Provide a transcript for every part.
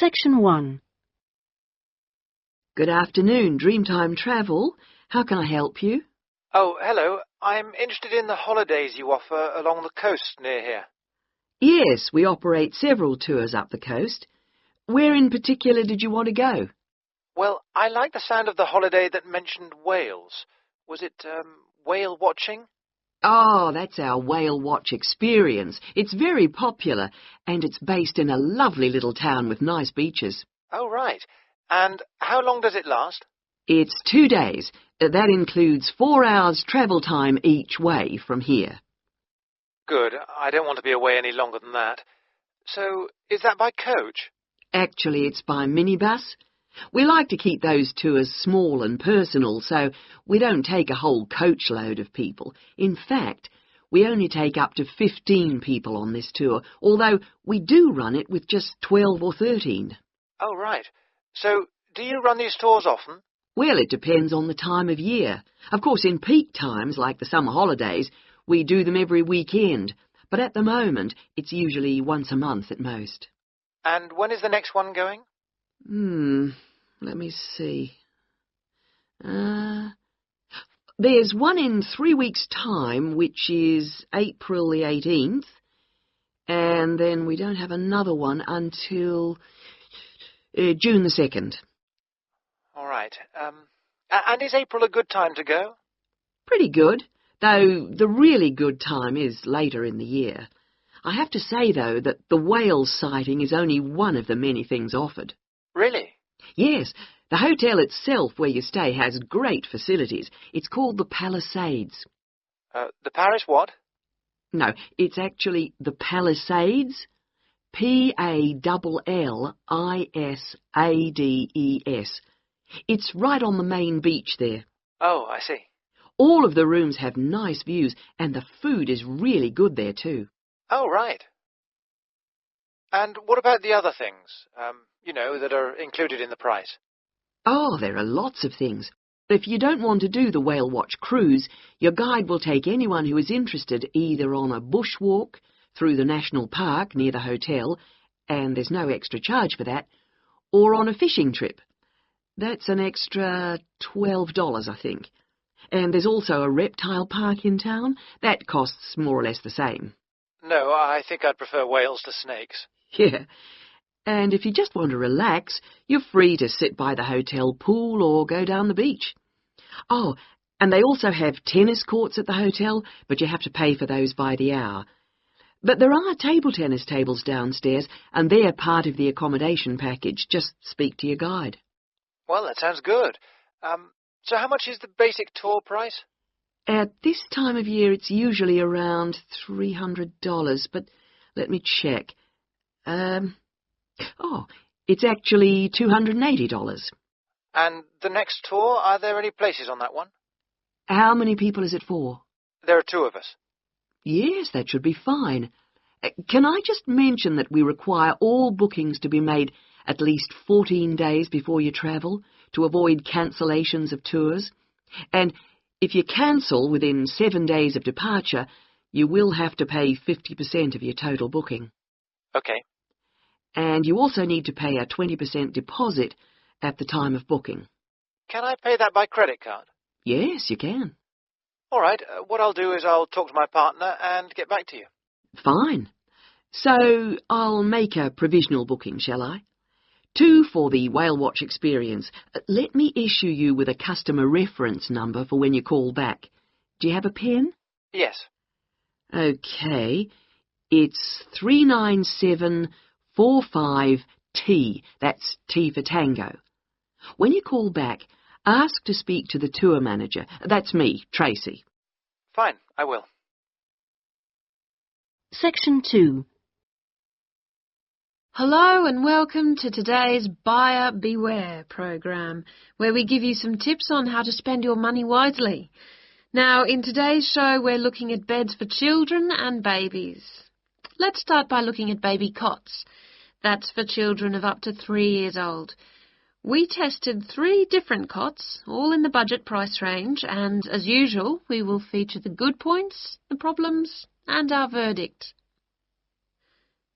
Section 1. Good afternoon, Dreamtime Travel. How can I help you? Oh, hello. I'm interested in the holidays you offer along the coast near here. Yes, we operate several tours up the coast. Where in particular did you want to go? Well, I like the sound of the holiday that mentioned whales. Was it, whale watching? Oh, that's our whale watch experience. It's very popular, and it's based in a lovely little town with nice beaches. Oh, right. And how long does it last? It's 2 days. That includes 4 hours travel time each way from here. Good. I don't want to be away any longer than that. So, is that by coach? Actually, it's by minibus. We like to keep those tours small and personal, so we don't take a whole coachload of people. In fact, we only take up to 15 people on this tour, although we do run it with just 12 or 13. Oh, right. So, do you run these tours often? Well, it depends on the time of year. Of course, in peak times, like the summer holidays, we do them every weekend, but at the moment, it's usually once a month at most. And when is the next one going? Let me see. There's one in 3 weeks' time, which is April the 18th, and then we don't have another one until June the 2nd. All right. And is April a good time to go? Pretty good, though the really good time is later in the year. I have to say, though, that the whale sighting is only one of the many things offered. Really? Yes, the hotel itself where you stay has great facilities. It's called the Palisades. The Paris what? No, it's actually the Palisades. Pallillises. It's right on the main beach there. Oh, I see. All of the rooms have nice views, and the food is really good there too. Oh, right. And what about the other things, that are included in the price? Oh, there are lots of things. If you don't want to do the Whale Watch cruise, your guide will take anyone who is interested either on a bushwalk through the national park near the hotel, and there's no extra charge for that, or on a fishing trip. That's an extra $12, I think. And there's also a reptile park in town. That costs more or less the same. No, I think I'd prefer whales to snakes. Yeah. And if you just want to relax, you're free to sit by the hotel pool or go down the beach. Oh, and they also have tennis courts at the hotel, but you have to pay for those by the hour. But there are table tennis tables downstairs, and they're part of the accommodation package. Just speak to your guide. Well, that sounds good. So how much is the basic tour price? At this time of year, it's usually around $300, but let me check. It's actually $280. And the next tour, are there any places on that one? How many people is it for? There are 2 of us. Yes, that should be fine. Can I just mention that we require all bookings to be made at least 14 days before you travel to avoid cancellations of tours? And if you cancel within 7 days of departure, you will have to pay 50% of your total booking. Okay. And you also need to pay a 20% deposit at the time of booking. Can I pay that by credit card? Yes, you can. All right. What I'll do is I'll talk to my partner and get back to you. Fine. So I'll make a provisional booking, shall I? 2 for the Whale Watch experience. Let me issue you with a customer reference number for when you call back. Do you have a pen? Yes. Okay. It's 39745T. That's T for Tango. When you call back, ask to speak to the tour manager. That's me, Tracy. Fine, I will. Section 2. Hello and welcome to today's Buyer Beware program, where we give you some tips on how to spend your money wisely. Now, in today's show, we're looking at beds for children and babies. Let's start by looking at baby cots. That's for children of up to 3 years old. We tested 3 different cots, all in the budget price range, and as usual, we will feature the good points, the problems, and our verdict.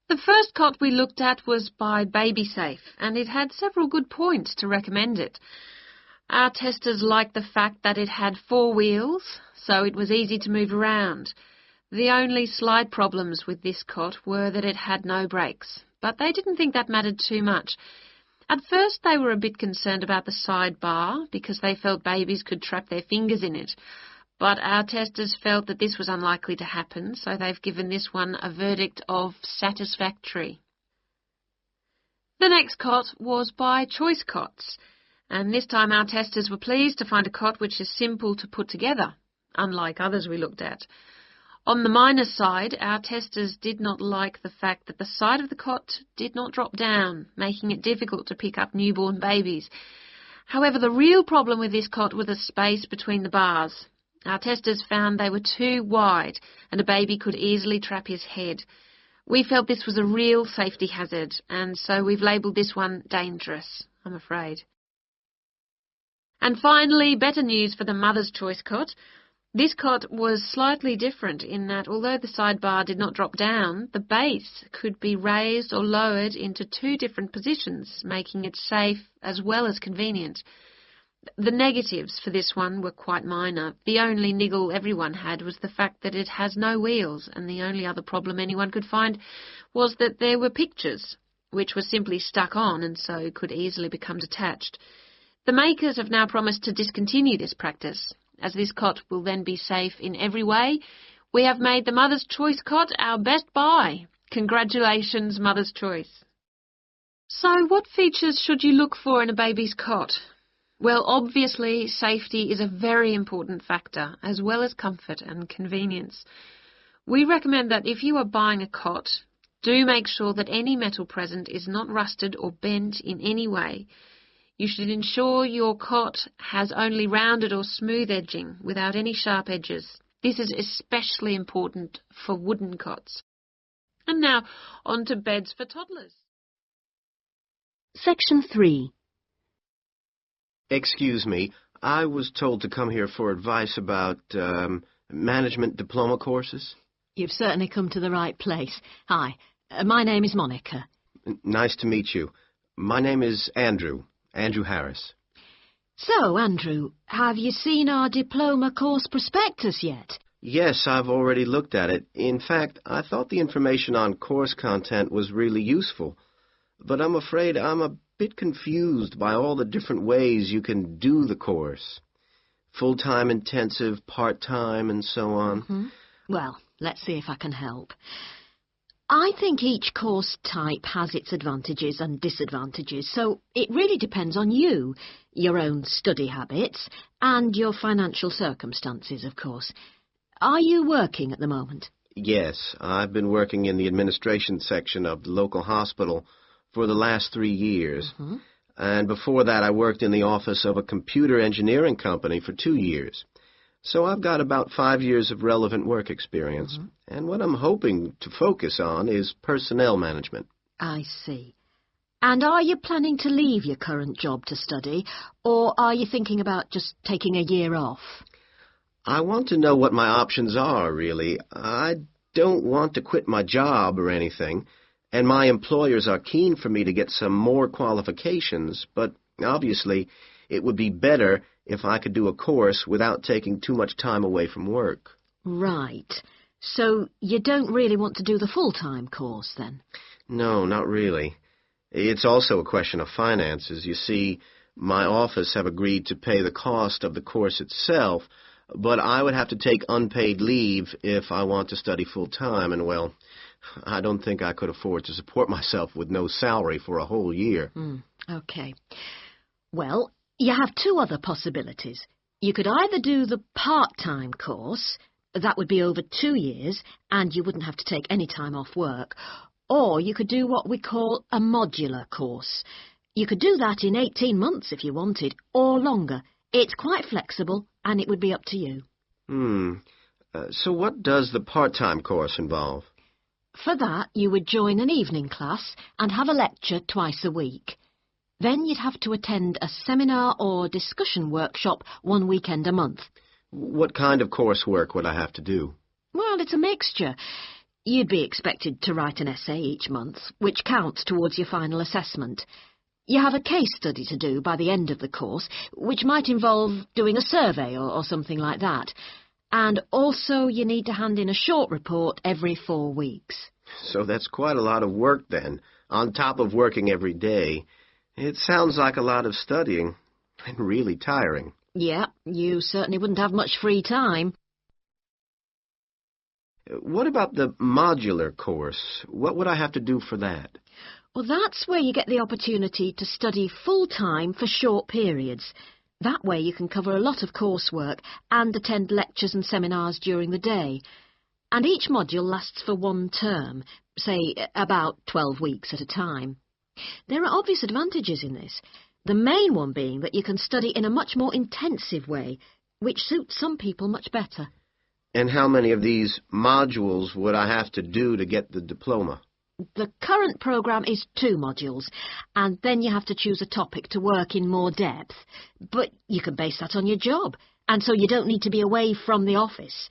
The first cot we looked at was by BabySafe, and it had several good points to recommend it. Our testers liked the fact that it had 4 wheels, so it was easy to move around. The only slight problems with this cot were that it had no brakes, but they didn't think that mattered too much. At first they were a bit concerned about the side bar, because they felt babies could trap their fingers in it. But our testers felt that this was unlikely to happen, so they've given this one a verdict of satisfactory. The next cot was by Choice Cots, and this time our testers were pleased to find a cot which is simple to put together, unlike others we looked at. On the minus side, our testers did not like the fact that the side of the cot did not drop down, making it difficult to pick up newborn babies. However, the real problem with this cot was the space between the bars. Our testers found they were too wide and a baby could easily trap his head. We felt this was a real safety hazard, and so we've labelled this one dangerous, I'm afraid. And finally, better news for the Mother's Choice cot. This cot was slightly different in that although the sidebar did not drop down, the base could be raised or lowered into 2 different positions, making it safe as well as convenient. The negatives for this one were quite minor. The only niggle everyone had was the fact that it has no wheels, and the only other problem anyone could find was that there were pictures, which were simply stuck on and so could easily become detached. The makers have now promised to discontinue this practice. As this cot will then be safe in every way, we have made the Mother's Choice cot our best buy. Congratulations, Mother's Choice. So what features should you look for in a baby's cot? Well, obviously, safety is a very important factor, as well as comfort and convenience. We recommend that if you are buying a cot, do make sure that any metal present is not rusted or bent in any way. You should ensure your cot has only rounded or smooth edging without any sharp edges. This is especially important for wooden cots. And now, on to beds for toddlers. Section 3. Excuse me, I was told to come here for advice about management diploma courses. You've certainly come to the right place. Hi, my name is Monica. Nice to meet you. My name is Andrew Harris. So, Andrew, have you seen our diploma course prospectus yet? Yes, I've already looked at it. In fact, I thought the information on course content was really useful. But I'm afraid I'm a bit confused by all the different ways you can do the course. Full-time intensive, part-time, and so on. Mm-hmm. Well, let's see if I can help. I think each course type has its advantages and disadvantages, so it really depends on you, your own study habits, and your financial circumstances, of course. Are you working at the moment? Yes, I've been working in the administration section of the local hospital for the last 3 years. Mm-hmm. And before that, I worked in the office of a computer engineering company for 2 years. So I've got about 5 years of relevant work experience. Mm-hmm. And what I'm hoping to focus on is personnel management. I see. And are you planning to leave your current job to study, or are you thinking about just taking a year off? I want to know what my options are, really. I don't want to quit my job or anything, and my employers are keen for me to get some more qualifications, but obviously it would be better if I could do a course without taking too much time away from work. Right. So you don't really want to do the full-time course, then? No, not really. It's also a question of finances. You see, my office have agreed to pay the cost of the course itself, but I would have to take unpaid leave if I want to study full-time, and, well, I don't think I could afford to support myself with no salary for a whole year. Okay. Well, you have 2 other possibilities. You could either do the part-time course, that would be over 2 years, and you wouldn't have to take any time off work, or you could do what we call a modular course. You could do that in 18 months if you wanted, or longer. It's quite flexible, and it would be up to you. So what does the part-time course involve? For that, you would join an evening class and have a lecture twice a week. Then you'd have to attend a seminar or discussion workshop 1 weekend a month. What kind of coursework would I have to do? Well, it's a mixture. You'd be expected to write an essay each month, which counts towards your final assessment. You have a case study to do by the end of the course, which might involve doing a survey or something like that. And also you need to hand in a short report every 4 weeks. So that's quite a lot of work then, on top of working every day. It sounds like a lot of studying, and really tiring. Yeah, you certainly wouldn't have much free time. What about the modular course? What would I have to do for that? Well, that's where you get the opportunity to study full-time for short periods. That way you can cover a lot of coursework and attend lectures and seminars during the day. And each module lasts for 1 term, say about 12 weeks at a time. There are obvious advantages in this, the main one being that you can study in a much more intensive way, which suits some people much better. And how many of these modules would I have to do to get the diploma? The current programme is 2 modules, and then you have to choose a topic to work in more depth. But you can base that on your job, and so you don't need to be away from the office.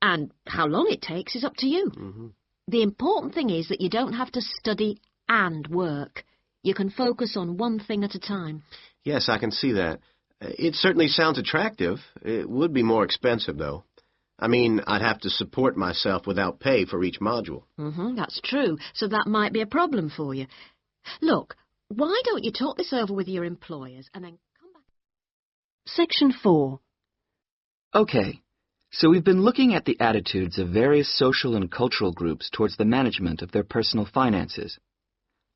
And how long it takes is up to you. Mm-hmm. The important thing is that you don't have to study and work. You can focus on one thing at a time. Yes, I can see that. It certainly sounds attractive. It would be more expensive, though. I mean, I'd have to support myself without pay for each module. That's true, so that might be a problem for you. Look, why don't you talk this over with your employers and then come back? Section 4. Okay, so we've been looking at the attitudes of various social and cultural groups towards the management of their personal finances,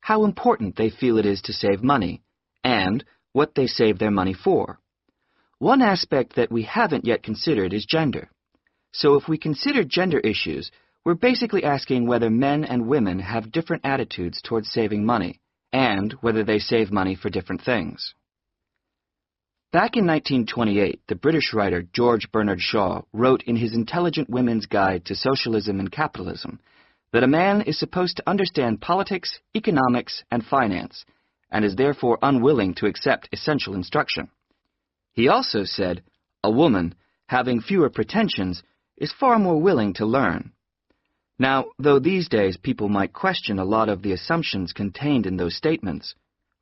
how important they feel it is to save money, and what they save their money for. One aspect that we haven't yet considered is gender. So if we consider gender issues, we're basically asking whether men and women have different attitudes towards saving money, and whether they save money for different things. Back in 1928, the British writer George Bernard Shaw wrote in his Intelligent Women's Guide to Socialism and Capitalism that a man is supposed to understand politics, economics, and finance, and is therefore unwilling to accept essential instruction. He also said, a woman, having fewer pretensions, is far more willing to learn. Now, though these days people might question a lot of the assumptions contained in those statements,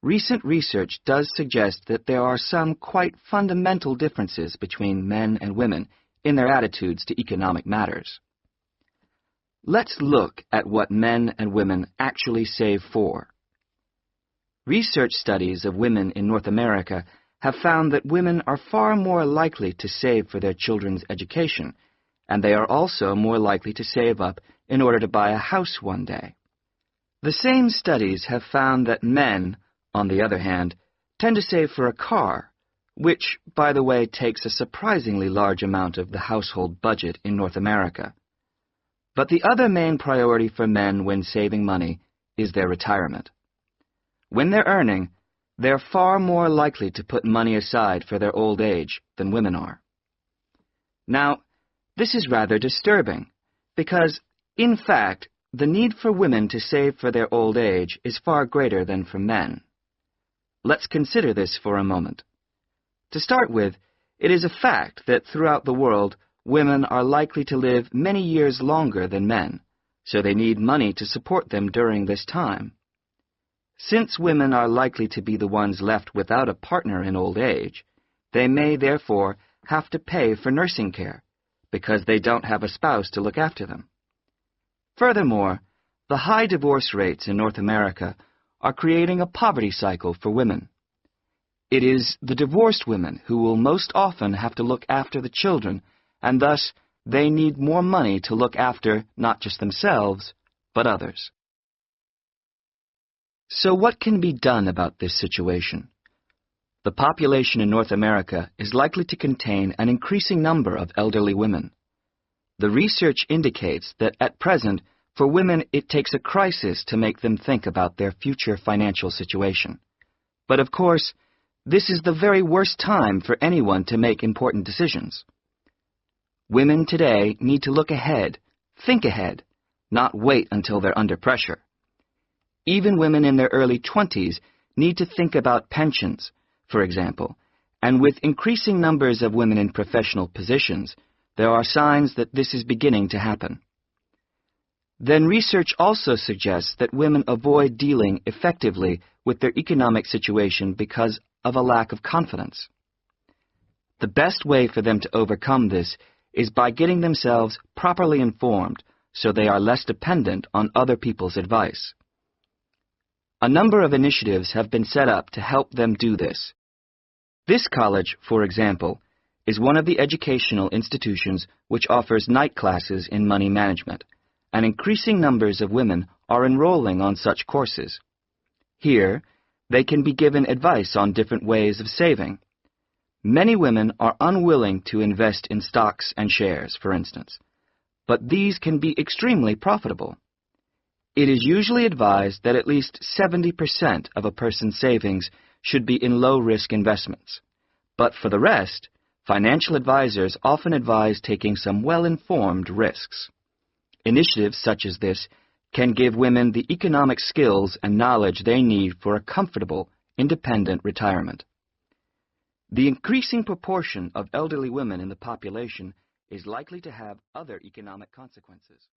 recent research does suggest that there are some quite fundamental differences between men and women in their attitudes to economic matters. Let's look at what men and women actually save for. Research studies of women in North America have found that women are far more likely to save for their children's education, and they are also more likely to save up in order to buy a house one day. The same studies have found that men, on the other hand, tend to save for a car, which, by the way, takes a surprisingly large amount of the household budget in North America. But the other main priority for men when saving money is their retirement. When they're earning, they're far more likely to put money aside for their old age than women are. Now, this is rather disturbing, because, in fact, the need for women to save for their old age is far greater than for men. Let's consider this for a moment. To start with, it is a fact that throughout the world, women are likely to live many years longer than men, so they need money to support them during this time. Since women are likely to be the ones left without a partner in old age, they may therefore have to pay for nursing care, because they don't have a spouse to look after them. Furthermore, the high divorce rates in North America are creating a poverty cycle for women. It is the divorced women who will most often have to look after the children, and thus they need more money to look after not just themselves, but others. So what can be done about this situation? The population in North America is likely to contain an increasing number of elderly women. The research indicates that at present, for women, it takes a crisis to make them think about their future financial situation. But of course, this is the very worst time for anyone to make important decisions. Women today need to look ahead, think ahead, not wait until they're under pressure. Even women in their early 20s need to think about pensions, for example, and with increasing numbers of women in professional positions, there are signs that this is beginning to happen. then research also suggests that women avoid dealing effectively with their economic situation because of a lack of confidence. The best way for them to overcome this is by getting themselves properly informed so they are less dependent on other people's advice. A number of initiatives have been set up to help them do this. This college, for example, is one of the educational institutions which offers night classes in money management, and increasing numbers of women are enrolling on such courses. Here, they can be given advice on different ways of saving. Many women are unwilling to invest in stocks and shares, for instance, but these can be extremely profitable. It is usually advised that at least 70% of a person's savings should be in low-risk investments. But for the rest, financial advisors often advise taking some well-informed risks. Initiatives such as this can give women the economic skills and knowledge they need for a comfortable, independent retirement. The increasing proportion of elderly women in the population is likely to have other economic consequences.